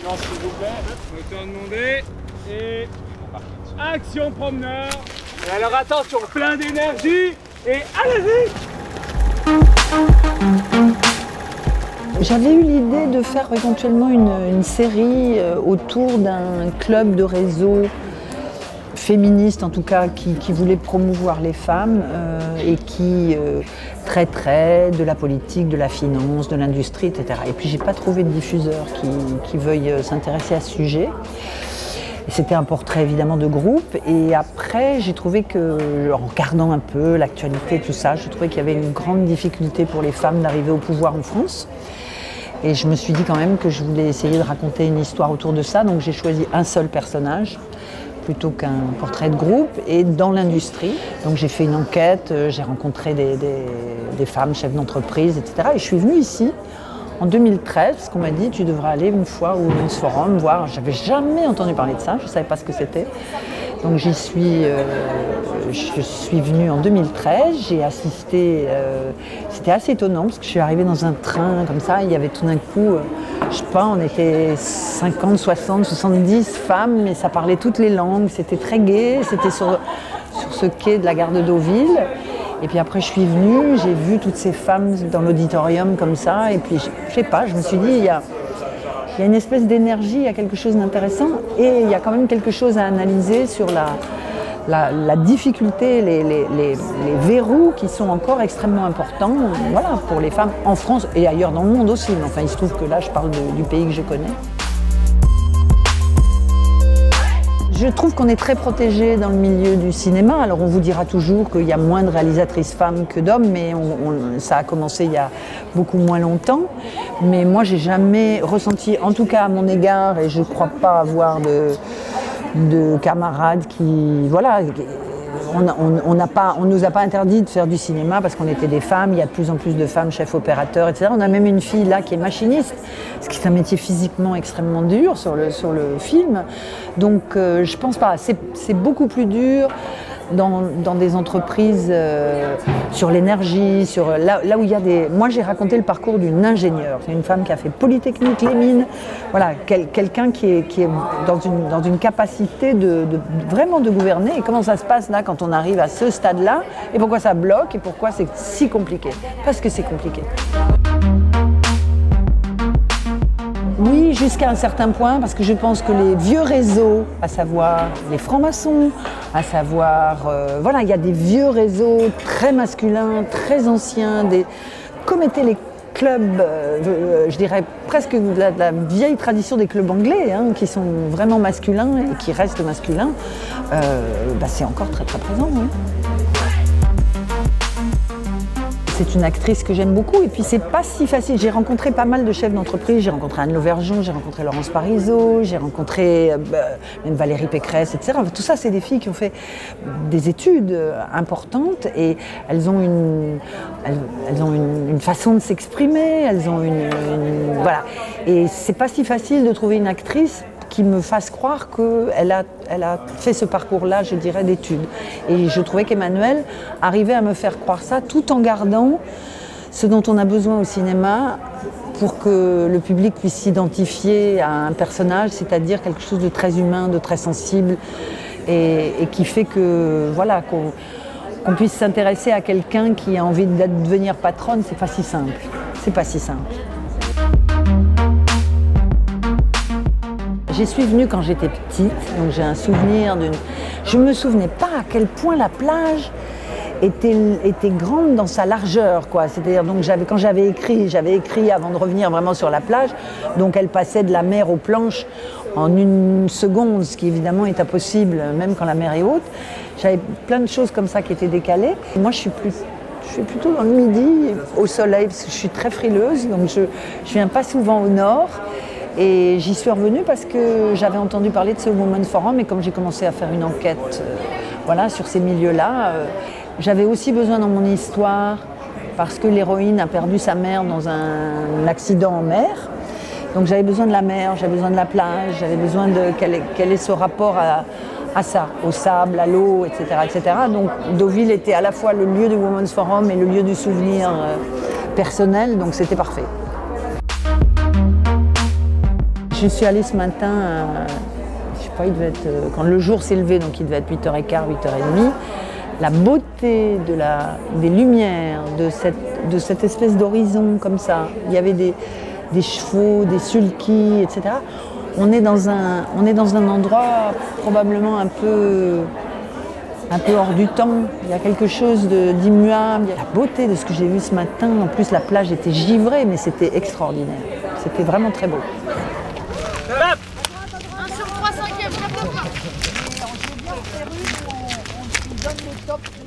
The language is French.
Non, s'il vous plaît. Moteur demandé. Et action promeneur. Et alors attention, plein d'énergie. Et allez-y. J'avais eu l'idée de faire éventuellement une série autour d'un club de réseau féministe, en tout cas, qui voulait promouvoir les femmes et qui traiterait de la politique, de la finance, de l'industrie, etc. Et puis j'ai pas trouvé de diffuseur qui veuille s'intéresser à ce sujet. C'était un portrait évidemment de groupe, et après j'ai trouvé que, en regardant un peu l'actualité, tout ça, je trouvais qu'il y avait une grande difficulté pour les femmes d'arriver au pouvoir en France. Et je me suis dit quand même que je voulais essayer de raconter une histoire autour de ça, donc j'ai choisi un seul personnage plutôt qu'un portrait de groupe, et dans l'industrie. Donc j'ai fait une enquête, j'ai rencontré des femmes chefs d'entreprise, etc. Et je suis venue ici en 2013, parce qu'on m'a dit tu devrais aller une fois au Women's Forum voir. J'avais jamais entendu parler de ça, je ne savais pas ce que c'était. Donc je suis venue en 2013, j'ai assisté, c'était assez étonnant parce que je suis arrivée dans un train comme ça, il y avait tout d'un coup, je sais pas, on était 50, 60, 70 femmes, mais ça parlait toutes les langues, c'était très gai, c'était sur ce quai de la gare de Deauville. Et puis après je suis venue, j'ai vu toutes ces femmes dans l'auditorium comme ça, et puis je sais pas, je me suis dit, il y a une espèce d'énergie, il y a quelque chose d'intéressant, et il y a quand même quelque chose à analyser sur la difficulté, les verrous qui sont encore extrêmement importants, voilà, pour les femmes en France et ailleurs dans le monde aussi. Mais enfin, il se trouve que là, je parle du pays que je connais. Je trouve qu'on est très protégé dans le milieu du cinéma. Alors on vous dira toujours qu'il y a moins de réalisatrices femmes que d'hommes, mais ça a commencé il y a beaucoup moins longtemps. Mais moi j'ai jamais ressenti, en tout cas à mon égard, et je ne crois pas avoir de camarades qui... Voilà, on ne nous a pas interdit de faire du cinéma parce qu'on était des femmes. Il y a de plus en plus de femmes chefs opérateurs, etc. On a même une fille là qui est machiniste, ce qui est un métier physiquement extrêmement dur sur le film. Donc je pense pas, c'est beaucoup plus dur dans des entreprises sur l'énergie, là où il y a des... Moi j'ai raconté le parcours d'une ingénieure, c'est une femme qui a fait Polytechnique, les mines, voilà, quelqu'un qui est dans une capacité vraiment de gouverner. Et comment ça se passe là quand on arrive à ce stade-là, et pourquoi ça bloque, et pourquoi c'est si compliqué? Parce que c'est compliqué. Oui, jusqu'à un certain point, parce que je pense que les vieux réseaux, à savoir les francs-maçons, à savoir, voilà, il y a des vieux réseaux très masculins, très anciens, comme étaient les clubs, je dirais presque de la vieille tradition des clubs anglais, hein, qui sont vraiment masculins et qui restent masculins, c'est encore très très présent. Oui. C'est une actrice que j'aime beaucoup, et puis c'est pas si facile. J'ai rencontré pas mal de chefs d'entreprise, j'ai rencontré Anne Lauvergeon, j'ai rencontré Laurence Parisot, j'ai rencontré même Valérie Pécresse, etc. Enfin, tout ça, c'est des filles qui ont fait des études importantes, et elles ont une façon de s'exprimer, elles ont voilà. Et c'est pas si facile de trouver une actrice qui me fasse croire qu'elle a fait ce parcours-là, je dirais, d'études. Et je trouvais qu'Emmanuelle arrivait à me faire croire ça, tout en gardant ce dont on a besoin au cinéma pour que le public puisse s'identifier à un personnage, c'est-à-dire quelque chose de très humain, de très sensible, et qui fait que, voilà, qu'on puisse s'intéresser à quelqu'un qui a envie de devenir patronne. C'est pas si simple. C'est pas si simple. J'y suis venue quand j'étais petite, donc j'ai un souvenir d'une... Je ne me souvenais pas à quel point la plage était grande dans sa largeur, quoi. C'est-à-dire, donc quand j'avais écrit avant de revenir vraiment sur la plage, donc elle passait de la mer aux planches en 1 seconde, ce qui évidemment est impossible, même quand la mer est haute. J'avais plein de choses comme ça qui étaient décalées. Moi, je suis plutôt dans le midi, au soleil, parce que je suis très frileuse, donc je viens pas souvent au nord. Et j'y suis revenue parce que j'avais entendu parler de ce Women's Forum, et comme j'ai commencé à faire une enquête voilà, sur ces milieux-là, j'avais aussi besoin dans mon histoire, parce que l'héroïne a perdu sa mère dans un accident en mer. Donc j'avais besoin de la mer, j'avais besoin de la plage, j'avais besoin de quel est ce rapport à ça, au sable, à l'eau, etc., etc. Donc Deauville était à la fois le lieu du Women's Forum et le lieu du souvenir personnel, donc c'était parfait. Je j'y suis allée ce matin, je sais pas, il devait être, quand le jour s'est levé, donc il devait être 8h15, 8h30. La beauté des lumières, de cette espèce d'horizon comme ça. Il y avait des chevaux, des sulkys, etc. On est dans un endroit probablement un peu hors du temps. Il y a quelque chose d'immuable. La beauté de ce que j'ai vu ce matin. En plus, la plage était givrée, mais c'était extraordinaire. C'était vraiment très beau. 1 sur 3, 5e, Et en géant, on donne les tops.